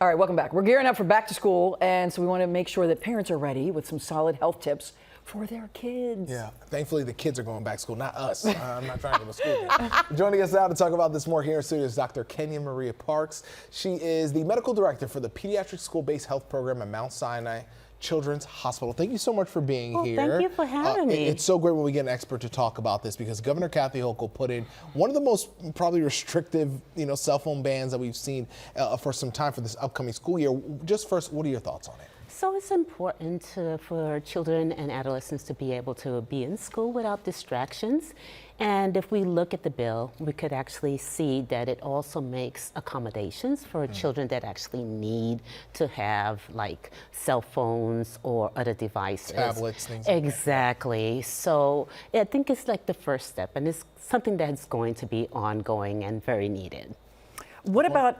All right, welcome back. We're gearing up for back to school, and so we want to make sure that parents are ready with some solid health tips for their kids. Yeah, thankfully the kids are going back to school, not us. I'm not trying to go to school yet. Joining us now to talk about this more here in studio is Dr. Kenya Maria Parks. She is the medical director for the Pediatric School-Based Health Program at Mount Sinai Children's Hospital. Thank you so much for being here. Thank you for having me. It's so great when we get an expert to talk about this, because Governor Kathy Hochul put in one of the most probably restrictive, cell phone bans that we've seen for some time for this upcoming school year. Just first, what are your thoughts on it? So it's important for children and adolescents to be able to be in school without distractions. And if we look at the bill, we could actually see that it also makes accommodations for children that actually need to have like cell phones or other devices. Tablets, things like that. Exactly. So I think it's like the first step, and it's something that's going to be ongoing and very needed. What about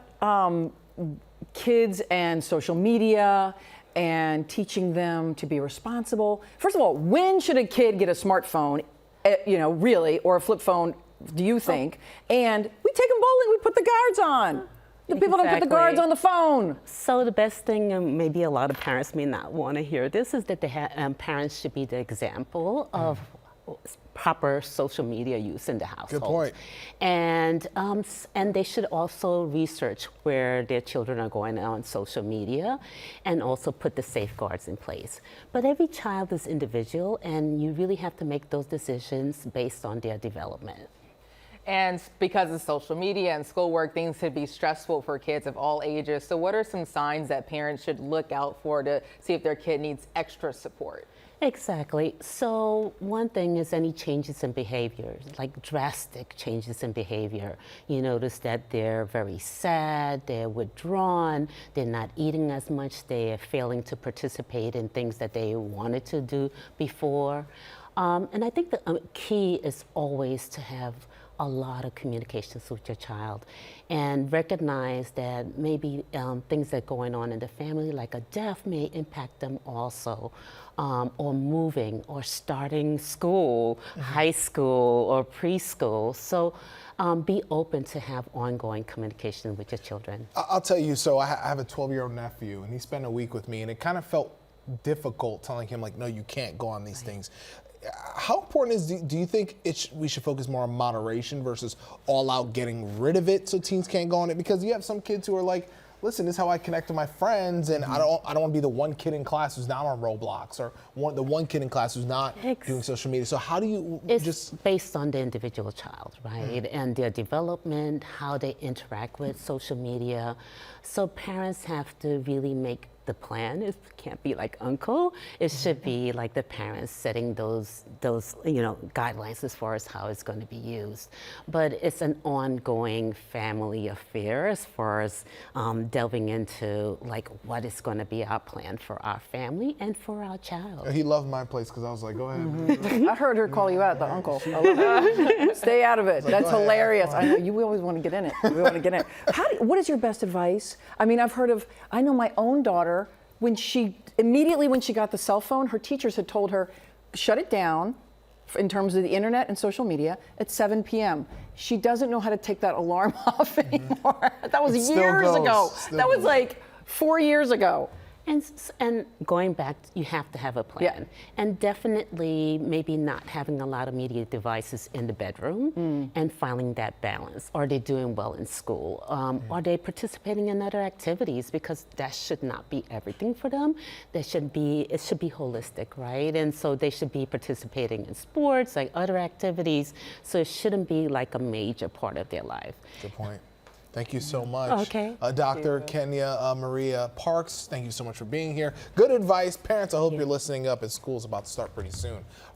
kids and social media and teaching them to be responsible? First of all, when should a kid get a smartphone, really, or a flip phone, do you think? And we take them bowling, we put the guards on. The people don't put the guards on the phone. So the best thing, and maybe a lot of parents may not want to hear this, is that parents should be the example of proper social media use in the household. Good point. And they should also research where their children are going on social media and also put the safeguards in place. But every child is individual, and you really have to make those decisions based on their development. And because of social media and schoolwork, things could be stressful for kids of all ages. So what are some signs that parents should look out for to see if their kid needs extra support? Exactly. So one thing is any changes in behavior, like drastic changes in behavior. You notice that they're very sad, they're withdrawn, they're not eating as much, they're failing to participate in things that they wanted to do before. And I think the key is always to have a lot of communications with your child and recognize that maybe things that are going on in the family, like a death, may impact them also, or moving or starting school, high school or preschool. So be open to have ongoing communication with your children. I'll tell you, so I have a 12-year-old nephew, and he spent a week with me, and it kind of felt difficult telling him, like, no, you can't go on these things. How important do you think we should focus more on moderation versus all out getting rid of it so teens can't go on it? Because you have some kids who are like, listen, this is how I connect to my friends, and I don't want to be the one kid in class who's not on Roblox, or the one kid in class who's not doing social media. So how do you It's based on the individual child, right? And their development, how they interact with social media. So parents have to really make the plan. It can't be like uncle. It should be like the parents setting those guidelines as far as how it's going to be used. But it's an ongoing family affair as far as delving into like what is going to be our plan for our family and for our child. He loved my place because I was like, go ahead. I heard her call you out, the uncle. I love that. Stay out of it. That's hilarious. I know you always want to get in it. We want to get in it. What is your best advice? I mean, I know my own daughter, immediately when she got the cell phone, her teachers had told her, shut it down in terms of the internet and social media at 7 p.m. She doesn't know how to take that alarm off anymore. That was years ago. That was like 4 years ago. And going back, you have to have a plan. Yeah. And definitely maybe not having a lot of media devices in the bedroom and finding that balance. Are they doing well in school? Are they participating in other activities? Because that should not be everything for them. It should be holistic, right? And so they should be participating in sports, like other activities. So it shouldn't be like a major part of their life. Good point. Thank you so much. Okay. Dr. Kenya Maria Parks, thank you so much for being here. Good advice. Parents, I hope you're listening up, as school's about to start pretty soon.